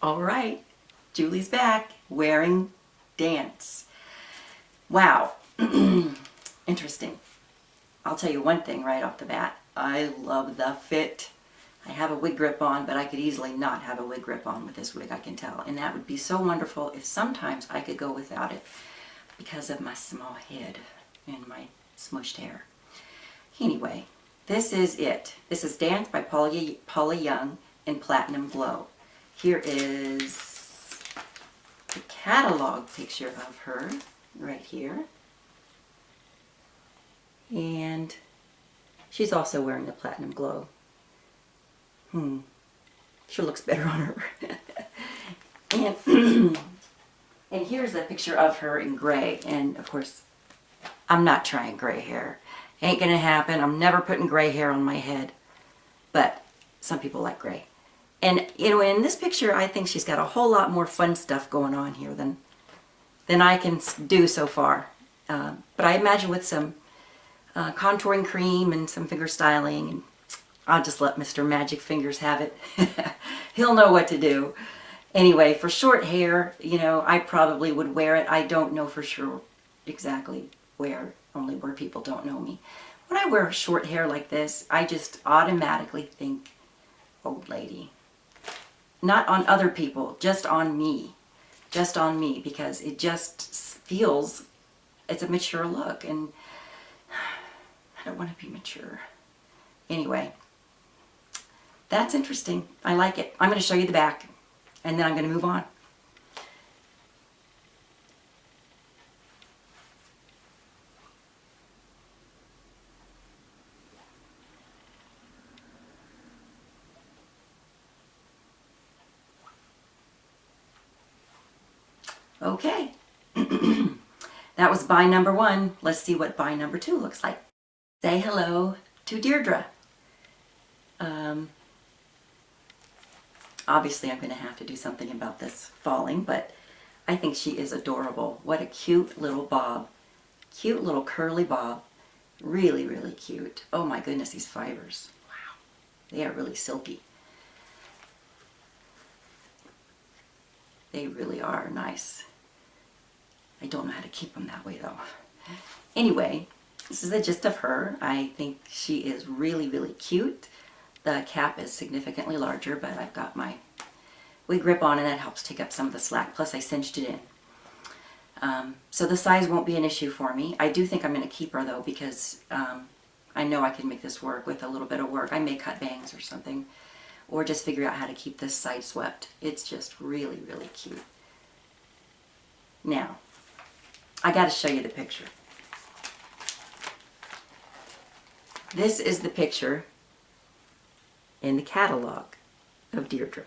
All right, Julie's back wearing dance. Wow, interesting. I'll tell you one thing right off the bat. I love the fit. I have a wig grip on, but I could easily not have a wig grip on with this wig, I can tell. And that would be so wonderful if sometimes I could go without it because of my small head and my smushed hair. Anyway, this is it. This is Dance by Paula Young in Platinum Glow. Here is the catalog picture of her right here. And she's also wearing the Platinum Glow. Sure looks better on her. And here's a picture of her in gray. And of course, I'm not trying gray hair. Ain't gonna happen. I'm never putting gray hair on my head. But some people like gray. And you know, in this picture, I think she's got a whole lot more fun stuff going on here than I can do so far. But I imagine with some contouring cream and some finger styling, and I'll just let Mr. Magic Fingers have it. He'll know what to do. Anyway, for short hair, you know, I probably would wear it. I don't know for sure exactly where, only where people don't know me. When I wear short hair like this, I just automatically think old lady. Not on other people, just on me. Just on me, because it just feels, it's a mature look, and I don't want to be mature. Anyway, that's interesting. I like it. I'm going to show you the back, and then I'm going to move on. Okay. That was buy number 1. Let's see what buy number 2 looks like. Say hello to Deirdre. Obviously, I'm going to have to do something about this falling, but I think she is adorable. What a cute little bob. Cute little curly bob. Really, really cute. Oh my goodness, these fibers. Wow. They are really silky. They really are nice. I don't know how to keep them that way though. Anyway, this is the gist of her. I think she is really, really cute. The cap is significantly larger, but I've got my wig grip on and that helps take up some of the slack. Plus I cinched it in. So the size won't be an issue for me. I do think I'm going to keep her though, because I know I can make this work with a little bit of work. I may cut bangs or something, or just figure out how to keep this side swept. It's just really, really cute. Now, I got to show you the picture. This is the picture in the catalog of Deirdre.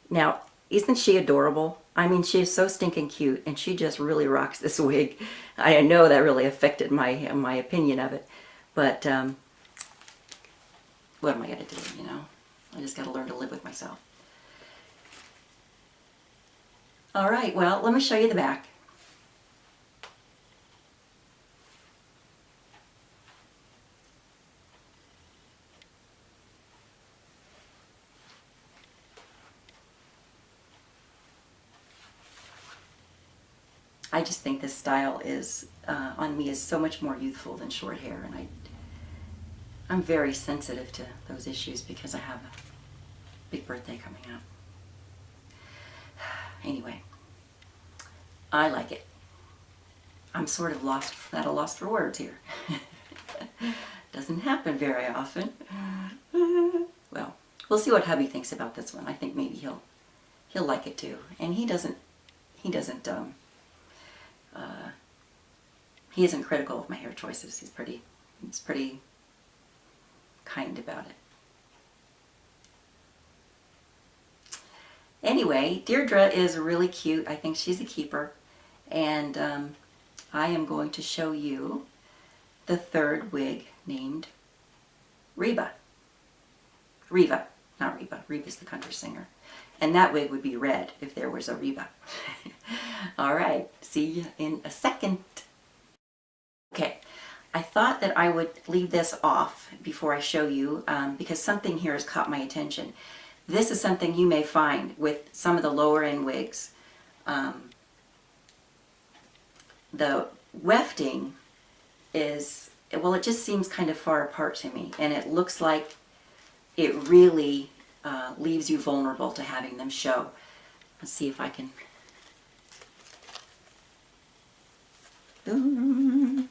Now, isn't she adorable? I mean, she is so stinking cute, and she just really rocks this wig. I know that really affected my opinion of it, but what am I going to do, you know? I just got to learn to live with myself. All right, well, let me show you the back. I just think this style is, on me, is so much more youthful than short hair, and I'm very sensitive to those issues because I have a big birthday coming up. Anyway, I like it. I'm sort of at a loss for words here. Doesn't happen very often. Well, we'll see what hubby thinks about this one. I think maybe he'll like it too, and he isn't critical of my hair choices. He's pretty kind about it. Anyway, Deirdre is really cute. I think she's a keeper. And I am going to show you the third wig named Reva. Reva, not Reba. Reva's the country singer. And that wig would be red if there was a Reva. All right, see you in a second. Okay, I thought that I would leave this off before I show you because something here has caught my attention. this is something you may find with some of the lower end wigs. The wefting is, well, it just seems kind of far apart to me, and it looks like it really leaves you vulnerable to having them show. Let's see if I can. You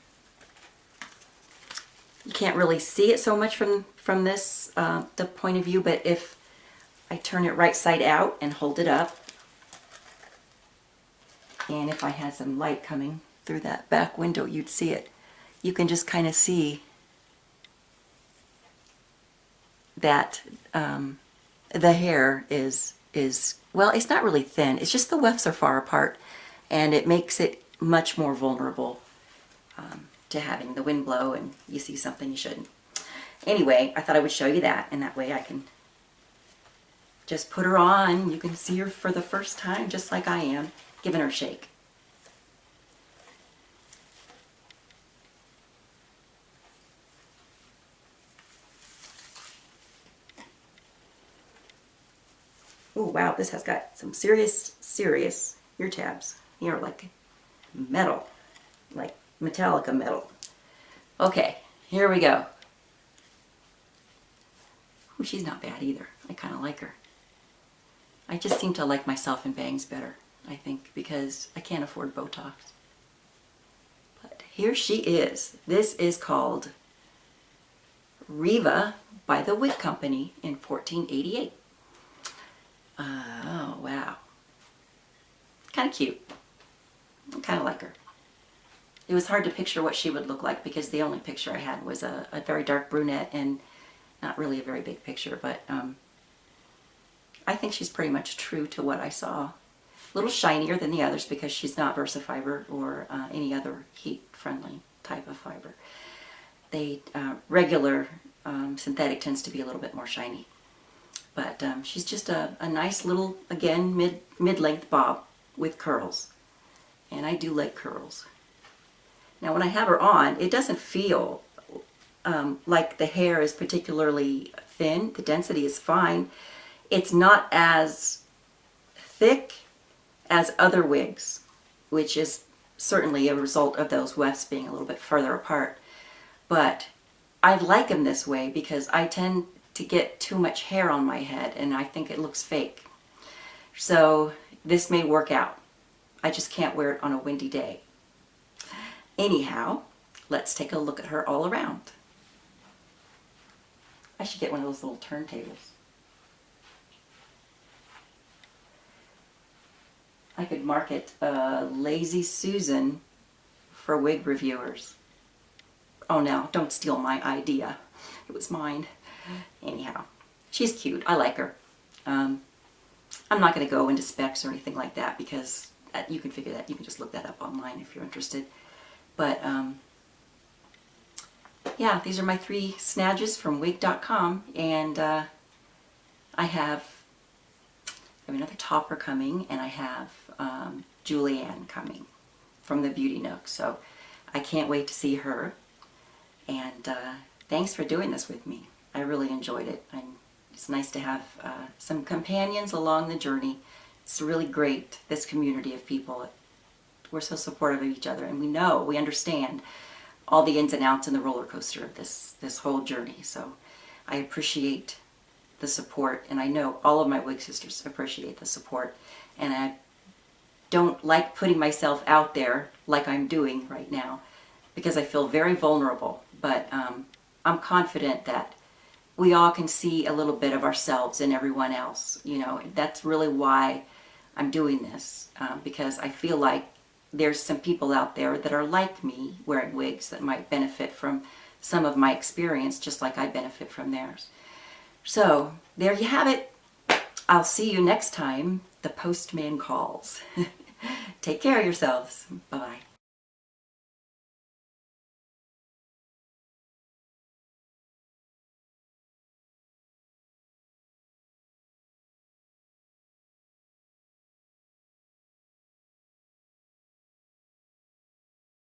can't really see it so much from this the point of view, but if I turn it right side out and hold it up, and if I had some light coming through that back window, you'd see it. You can just kind of see that the hair is, well, it's not really thin. It's just the wefts are far apart, and it makes it much more vulnerable to having the wind blow and you see something you shouldn't. Anyway, I thought I would show you that, and that way I can just put her on. You can see her for the first time, just like I am, giving her a shake. Oh wow, this has got some serious ear tabs. They are like metal, like Metallica metal. Okay, here we go. Oh, she's not bad either. I kind of like her. I just seem to like myself in bangs better, I think, because I can't afford Botox. But here she is. This is called Reva by the Wig Company in 1488. Oh, wow. Kind of cute. I kind of like her. It was hard to picture what she would look like because the only picture I had was a very dark brunette and not really a very big picture, but I think she's pretty much true to what I saw. A little shinier than the others because she's not Versafiber or any other heat-friendly type of fiber. Regular synthetic tends to be a little bit more shiny. But she's just a nice little, again, mid-length bob with curls. And I do like curls. Now when I have her on, it doesn't feel like the hair is particularly thin. The density is fine. It's not as thick as other wigs, which is certainly a result of those wefts being a little bit further apart. But I like them this way because I tend to get too much hair on my head and I think it looks fake. So this may work out. I just can't wear it on a windy day. Anyhow, let's take a look at her all around. I should get one of those little turntables. I could market Lazy Susan for wig reviewers. Oh no, don't steal my idea. It was mine. Anyhow, she's cute. I like her. I'm not going to go into specs or anything like that because you can figure that. You can just look that up online if you're interested. But yeah, these are my 3 snadges from wig.com, and I have another topper coming, and I have Julianne coming from the Beauty Nook. So I can't wait to see her. And thanks for doing this with me. I really enjoyed it. It's nice to have some companions along the journey. It's really great, this community of people. We're so supportive of each other, and we understand all the ins and outs and the roller coaster of this whole journey. So I appreciate the support, and I know all of my wig sisters appreciate the support. And I don't like putting myself out there like I'm doing right now because I feel very vulnerable. But I'm confident that we all can see a little bit of ourselves in everyone else. You know, that's really why I'm doing this, because I feel like there's some people out there that are like me wearing wigs that might benefit from some of my experience just like I benefit from theirs. So there you have it. I'll see you next time the postman calls. Take care of yourselves. Bye-bye.